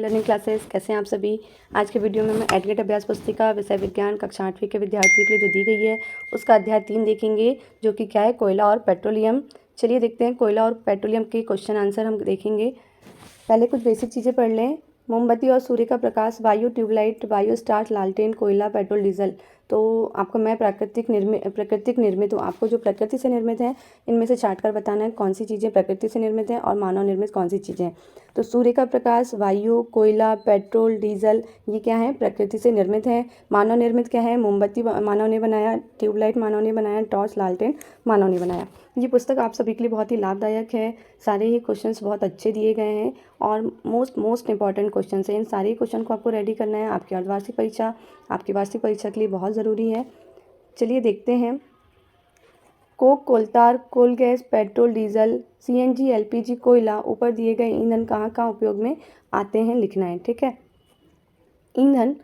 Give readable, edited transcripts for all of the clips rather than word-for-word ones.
Learning classes. कैसे हैं आप सभी। आज के वीडियो में मैं एडगेट अभ्यास पुस्तिका विषय विज्ञान कक्षा 8वीं के विद्यार्थियों के लिए जो दी गई है उसका अध्याय 3 देखेंगे, जो कि क्या है, कोयला और पेट्रोलियम। चलिए देखते हैं कोयला और पेट्रोलियम के क्वेश्चन आंसर हम देखेंगे। पहले कुछ बेसिक चीज़ें पढ़ लें। मोमबत्ती और सूर्य का प्रकाश, वायु, ट्यूबलाइट, बायो स्टार्च, लालटेन, कोयला, पेट्रोल, डीजल। तो आपको मैं प्राकृतिक निर्मित हूँ। आपको जो प्रकृति से निर्मित है इनमें से छांट कर बताना है कौन सी चीज़ें प्रकृति से निर्मित हैं और मानव निर्मित कौन सी चीज़ें हैं। तो सूर्य का प्रकाश, वायु, कोयला, पेट्रोल, डीजल, ये क्या है, प्रकृति से निर्मित है। मानव निर्मित क्या है, मोमबत्ती मानव ने बनाया, ट्यूबलाइट मानव ने बनाया, टॉर्च, लालटेन मानव ने बनाया। ये पुस्तक आप सभी के लिए बहुत ही लाभदायक है। सारे ही क्वेश्चंस बहुत अच्छे दिए गए हैं और मोस्ट इंपॉर्टेंट क्वेश्चन है। इन सारे क्वेश्चन को आपको रेडी करना है। आपकी अर्धवार्षिक परीक्षा, आपकी वार्षिक परीक्षा के लिए बहुत ज़रूरी है। चलिए देखते हैं। Coke, coal tar, coal gas, petrol, diesel, CNG, LPG, कोयला, ऊपर दिए गए ईंधन कहाँ कहाँ उपयोग में आते हैं लिखना है। ठीक है, ईंधन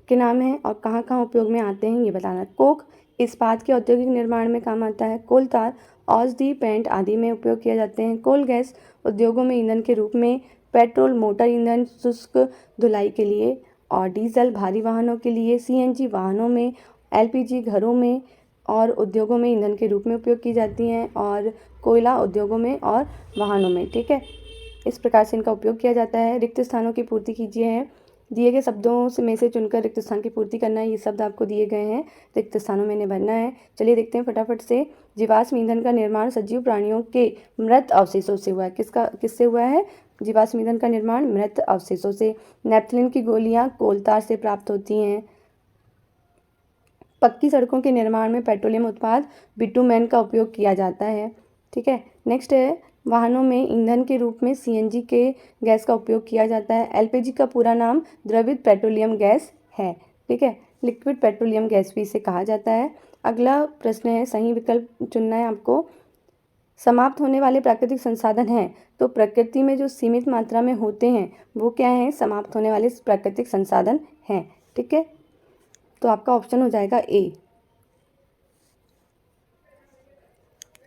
के नाम है और कहाँ कहाँ उपयोग में आते हैं ये बताना है। कोक इस्पात के औद्योगिक निर्माण में काम आता है। कोलतार औषधि, पेंट आदि में उपयोग किया जाते हैं। कोल गैस उद्योगों में ईंधन के रूप में। पेट्रोल मोटर ईंधन, शुष्क धुलाई के लिए। और डीजल भारी वाहनों के लिए। सीएनजी वाहनों में। एलपीजी घरों में और उद्योगों में ईंधन के रूप में उपयोग की जाती हैं। और कोयला उद्योगों में और वाहनों में। ठीक है, इस प्रकार से इनका उपयोग किया जाता है। रिक्त स्थानों की पूर्ति कीजिए है। दिए गए शब्दों से में से चुनकर रिक्त स्थान की पूर्ति करना है। ये शब्द आपको दिए गए हैं, रिक्त स्थानों में इन्हें भरना है। चलिए देखते हैं फटाफट से। जीवाश्म ईंधन का निर्माण सजीव प्राणियों के मृत अवशेषों से हुआ है। किससे हुआ है? जीवाश्म ईंधन का निर्माण मृत अवशेषों से। नेपथलीन की गोलियां कोलतार से प्राप्त होती हैं। पक्की सड़कों के निर्माण में पेट्रोलियम उत्पाद बिटुमेन का उपयोग किया जाता है। ठीक है, नेक्स्ट है, वाहनों में ईंधन के रूप में सीएनजी के गैस का उपयोग किया जाता है। एलपीजी का पूरा नाम द्रवित पेट्रोलियम गैस है। ठीक है, लिक्विड पेट्रोलियम गैस भी इसे कहा जाता है। अगला प्रश्न है, सही विकल्प चुनना है आपको। समाप्त होने वाले प्राकृतिक संसाधन हैं, तो प्रकृति में जो सीमित मात्रा में होते हैं वो क्या है? समाप्त होने वाले प्राकृतिक संसाधन हैं। ठीक है, तो आपका ऑप्शन हो जाएगा ए।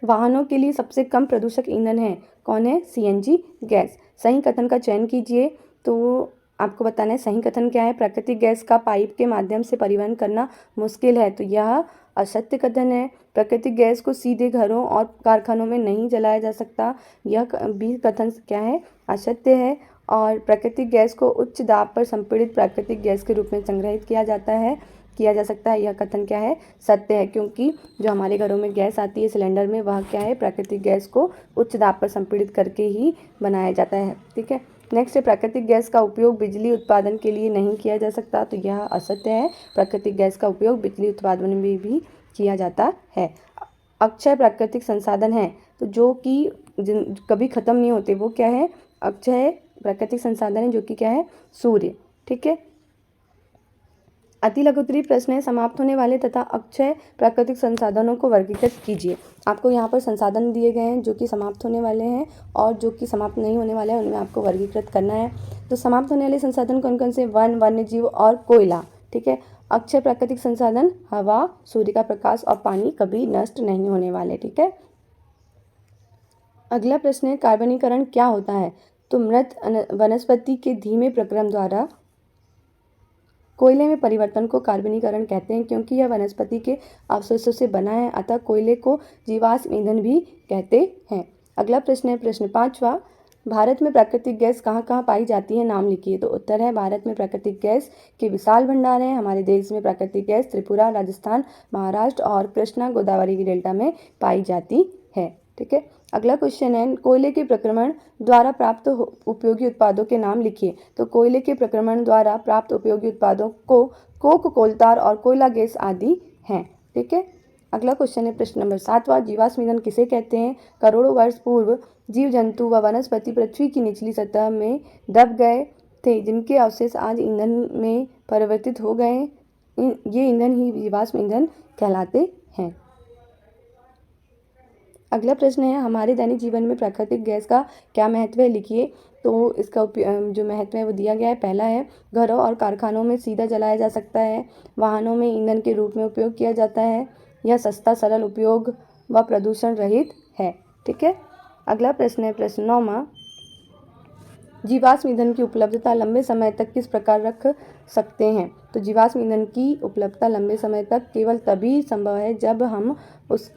वाहनों के लिए सबसे कम प्रदूषक ईंधन है, कौन है? CNG gas. सही कथन का चयन कीजिए। तो आपको बताना है सही कथन क्या है। प्राकृतिक गैस का पाइप के माध्यम से परिवहन करना मुश्किल है, तो यह असत्य कथन है। प्राकृतिक गैस को सीधे घरों और कारखानों में नहीं जलाया जा सकता, यह भी कथन क्या है? असत्य है। और प्राकृतिक गैस को उच्च दाब पर संपीड़ित प्राकृतिक गैस के रूप में संग्रहित किया जा सकता है, यह कथन क्या है? सत्य है, क्योंकि जो हमारे घरों में गैस आती है सिलेंडर में, वह क्या है? प्राकृतिक गैस को उच्च दाब पर संपीड़ित करके ही बनाया जाता है। ठीक है, नेक्स्ट है, प्राकृतिक गैस का उपयोग बिजली उत्पादन के लिए नहीं किया जा सकता, तो यह असत्य है। प्राकृतिक गैस का उपयोग बिजली उत्पादन में भी किया जाता है। अक्षय प्राकृतिक संसाधन है, तो जो कि कभी खत्म नहीं होते, वो क्या है? अक्षय प्राकृतिक संसाधन है, जो कि क्या है? सूर्य। ठीक है, अति लघुत्तरीय प्रश्न है, समाप्त होने वाले तथा अक्षय प्राकृतिक संसाधनों को वर्गीकृत कीजिए। आपको यहाँ पर संसाधन दिए गए हैं जो कि समाप्त होने वाले हैं और जो कि समाप्त नहीं होने वाले हैं, उनमें आपको वर्गीकृत करना है। तो समाप्त होने वाले संसाधन कौन कौन से? वन, वन्य जीव और कोयला। ठीक है, अक्षय प्राकृतिक संसाधन हवा, सूर्य का प्रकाश और पानी कभी नष्ट नहीं होने वाले। ठीक है, अगला प्रश्न है, कार्बनीकरण क्या होता है? तो मृत वनस्पति के धीमे प्रक्रम द्वारा कोयले में परिवर्तन को कार्बनीकरण कहते हैं, क्योंकि यह वनस्पति के अवशेषों से बना है, अतः कोयले को जीवाश्म ईंधन भी कहते हैं। अगला प्रश्न है, प्रश्न 5वां, भारत में प्राकृतिक गैस कहाँ कहाँ पाई जाती है, नाम लिखिए। तो उत्तर है, भारत में प्राकृतिक गैस के विशाल भंडार हैं। हमारे देश में प्राकृतिक गैस त्रिपुरा, राजस्थान, महाराष्ट्र और कृष्णा गोदावरी की डेल्टा में पाई जाती है। ठीक है, अगला क्वेश्चन है, कोयले के प्रक्रमण द्वारा प्राप्त उपयोगी उत्पादों के नाम लिखिए। तो कोयले के प्रक्रमण द्वारा प्राप्त उपयोगी उत्पादों को कोक, कोलतार और कोयला गैस आदि हैं। ठीक है, अगला क्वेश्चन है, प्रश्न नंबर 7वां, जीवाश्म ईंधन किसे कहते हैं? करोड़ों वर्ष पूर्व जीव जंतु व वनस्पति पृथ्वी की निचली सतह में दब गए थे, जिनके अवशेष आज ईंधन में परिवर्तित हो गए। ये ईंधन ही जीवाश्म ईंधन कहलाते हैं। अगला प्रश्न है, हमारे दैनिक जीवन में प्राकृतिक गैस का क्या महत्व है, लिखिए। तो इसका जो महत्व है वो दिया गया है। पहला है, घरों और कारखानों में सीधा जलाया जा सकता है। वाहनों में ईंधन के रूप में उपयोग किया जाता है। यह सस्ता, सरल उपयोग व प्रदूषण रहित है। ठीक है, अगला प्रश्न है, प्रश्न 9वां, जीवाश्म ईंधन की उपलब्धता लंबे समय तक किस प्रकार रख सकते हैं? तो जीवाश्म ईंधन की उपलब्धता लंबे समय तक केवल तभी संभव है जब हम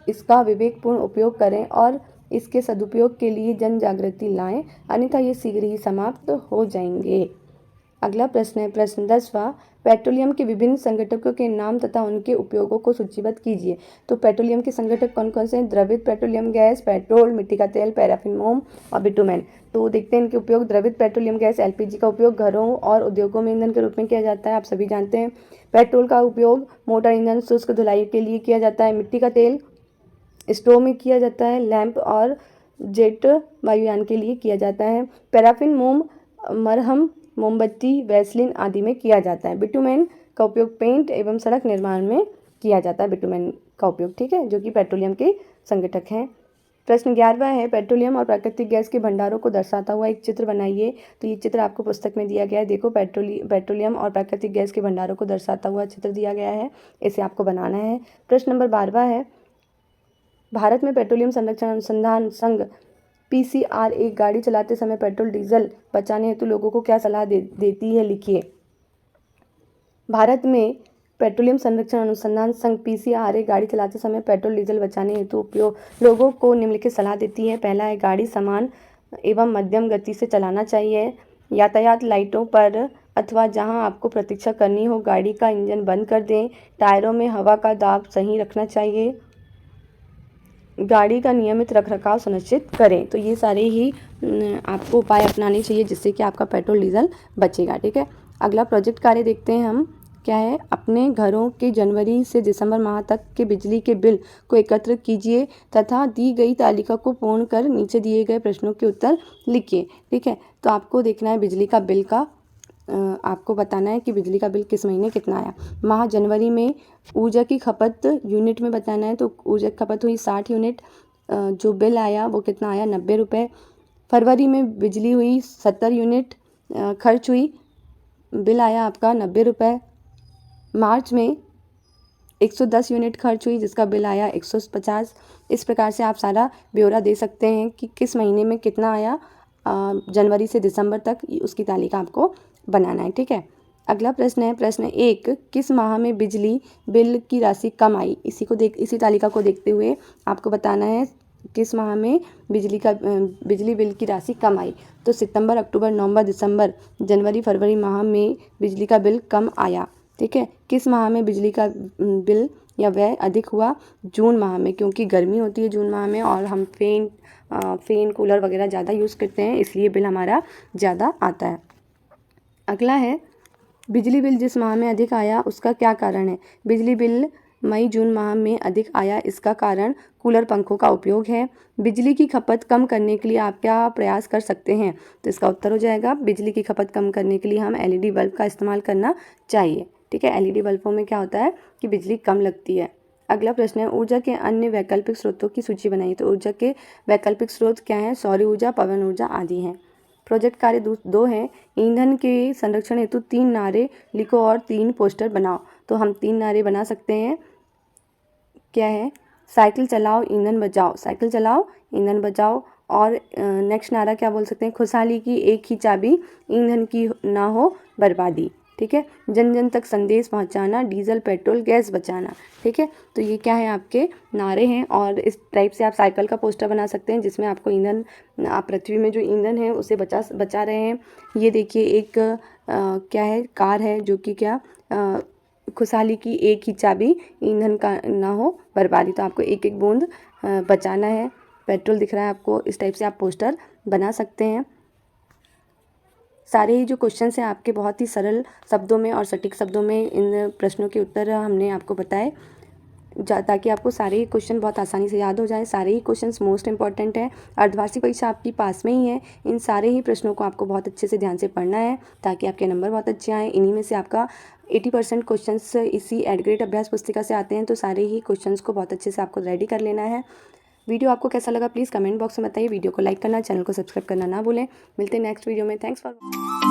इसका विवेकपूर्ण उपयोग करें और इसके सदुपयोग के लिए जन जागृति लाएं, अन्यथा ये शीघ्र ही समाप्त हो जाएंगे। अगला प्रश्न है प्रश्न 10वां, पेट्रोलियम के विभिन्न संघटकों के नाम तथा उनके उपयोगों को सूचीबद्ध कीजिए। तो पेट्रोलियम के संघटक कौन कौन से हैं? द्रवित पेट्रोलियम गैस, पेट्रोल, मिट्टी का तेल, पैराफिन, मोम और बिटुमेन। तो देखते हैं इनके उपयोग। द्रवित पेट्रोलियम गैस एलपीजी का उपयोग घरों और उद्योगों में ईंधन के रूप में किया जाता है, आप सभी जानते हैं। पेट्रोल का उपयोग मोटर ईंधन शुष्क धुलाई के लिए किया जाता है। मिट्टी का तेल स्टोव में किया जाता है। लैंप और जेट वायुयान के लिए किया जाता है। पैराफिन मोम मरहम, मोमबत्ती, वैसलीन आदि में किया जाता है। बिटुमेन का उपयोग पेंट एवं सड़क निर्माण में किया जाता है। बिटुमेन का उपयोग, ठीक है, जो कि पेट्रोलियम के संघटक हैं। प्रश्न 11वां है पेट्रोलियम और प्राकृतिक गैस के भंडारों को दर्शाता हुआ एक चित्र बनाइए। तो ये चित्र आपको पुस्तक में दिया गया है। देखो, पेट्रोलियम और प्राकृतिक गैस के भंडारों को दर्शाता हुआ चित्र दिया गया है, इसे आपको बनाना है। प्रश्न नंबर 12वां है भारत में पेट्रोलियम संरक्षण अनुसंधान संघ पीसीआर एक गाड़ी चलाते समय पेट्रोल डीजल बचाने हेतु लोगों को क्या सलाह देती है? लिखिए। भारत में पेट्रोलियम संरक्षण अनुसंधान संघ पीसीआर एक गाड़ी चलाते समय पेट्रोल डीजल बचाने हेतु उपयोग लोगों को निम्नलिखित सलाह देती है। पहला है गाड़ी समान एवं मध्यम गति से चलाना चाहिए। यातायात लाइटों पर अथवा जहां आपको प्रतीक्षा करनी हो गाड़ी का इंजन बंद कर दें। टायरों में हवा का दाब सही रखना चाहिए। गाड़ी का नियमित रखरखाव सुनिश्चित करें। तो ये सारे ही आपको उपाय अपनाने चाहिए जिससे कि आपका पेट्रोल डीजल बचेगा, ठीक है। अगला प्रोजेक्ट कार्य देखते हैं हम, क्या है? अपने घरों के जनवरी से दिसंबर माह तक के बिजली के बिल को एकत्र कीजिए तथा दी गई तालिका को पूर्ण कर नीचे दिए गए प्रश्नों के उत्तर लिखिए, ठीक है। तो आपको देखना है बिजली का बिल का आपको बताना है कि बिजली का बिल किस महीने कितना आया। माह जनवरी में ऊर्जा की खपत यूनिट में बताना है, तो ऊर्जा की खपत हुई 60 यूनिट। जो बिल आया वो कितना आया? 90 रुपये। फरवरी में बिजली हुई 70 यूनिट खर्च हुई, बिल आया आपका 90 रुपये। मार्च में 110 यूनिट खर्च हुई जिसका बिल आया 150। इस प्रकार से आप सारा ब्यौरा दे सकते हैं कि किस महीने में कितना आया, जनवरी से दिसंबर तक उसकी तालिका आपको बनाना है, ठीक है। अगला प्रश्न है प्रश्न 1, किस माह में बिजली बिल की राशि कम आई? इसी तालिका को देखते हुए आपको बताना है किस माह में बिजली बिल की राशि कम आई। तो सितंबर, अक्टूबर, नवंबर, दिसंबर, जनवरी, फरवरी माह में बिजली का बिल कम आया, ठीक है। किस माह में बिजली का बिल या व्यय अधिक हुआ? जून माह में, क्योंकि गर्मी होती है जून माह में और हम फैन कूलर वगैरह ज़्यादा यूज़ करते हैं, इसलिए बिल हमारा ज़्यादा आता है। अगला है बिजली बिल जिस माह में अधिक आया उसका क्या कारण है? बिजली बिल मई जून माह में अधिक आया, इसका कारण कूलर पंखों का उपयोग है। बिजली की खपत कम करने के लिए आप क्या प्रयास कर सकते हैं? तो इसका उत्तर हो जाएगा बिजली की खपत कम करने के लिए हम एलईडी बल्ब का इस्तेमाल करना चाहिए, ठीक है। एलईडी बल्बों में क्या होता है कि बिजली कम लगती है। अगला प्रश्न है ऊर्जा के अन्य वैकल्पिक स्रोतों की सूची बनाइए। तो ऊर्जा के वैकल्पिक स्रोत क्या हैं? सौर ऊर्जा, पवन ऊर्जा आदि हैं। प्रोजेक्ट कार्य 2 है ईंधन के संरक्षण हेतु 3 नारे लिखो और 3 पोस्टर बनाओ। तो हम 3 नारे बना सकते हैं, क्या है? साइकिल चलाओ ईंधन बचाओ, साइकिल चलाओ ईंधन बचाओ। और नेक्स्ट नारा क्या बोल सकते हैं? खुशहाली की एक ही चाबी, ईंधन की ना हो बर्बादी, ठीक है। जन जन तक संदेश पहुंचाना, डीजल पेट्रोल गैस बचाना, ठीक है। तो ये क्या है? आपके नारे हैं और इस टाइप से आप साइकिल का पोस्टर बना सकते हैं जिसमें आपको ईंधन, आप पृथ्वी में जो ईंधन है उसे बचा रहे हैं। ये देखिए एक क्या है? कार है जो कि क्या खुशहाली की एक ही चाबी, ईंधन का ना हो बर्बादी। तो आपको एक एक बूंद बचाना है। पेट्रोल दिख रहा है आपको, इस टाइप से आप पोस्टर बना सकते हैं। सारे ही जो क्वेश्चंस हैं आपके बहुत ही सरल शब्दों में और सटीक शब्दों में इन प्रश्नों के उत्तर हमने आपको बताए ताकि आपको सारे ही क्वेश्चन बहुत आसानी से याद हो जाएं। सारे ही क्वेश्चंस मोस्ट इंपॉर्टेंट है। अर्धवार्षिक परीक्षा आपकी पास में ही है। इन सारे ही प्रश्नों को आपको बहुत अच्छे से ध्यान से पढ़ना है ताकि आपके नंबर बहुत अच्छे आएँ। इन्हीं में से आपका 80% क्वेश्चंस इसी एडग्रेड अभ्यास पुस्तिका से आते हैं। तो सारे ही क्वेश्चंस को बहुत अच्छे से आपको रेडी कर लेना है। वीडियो आपको कैसा लगा प्लीज़ कमेंट बॉक्स में बताइए। वीडियो को लाइक करना, चैनल को सब्सक्राइब करना ना भूलें। मिलते हैं नेक्स्ट वीडियो में। Thanks for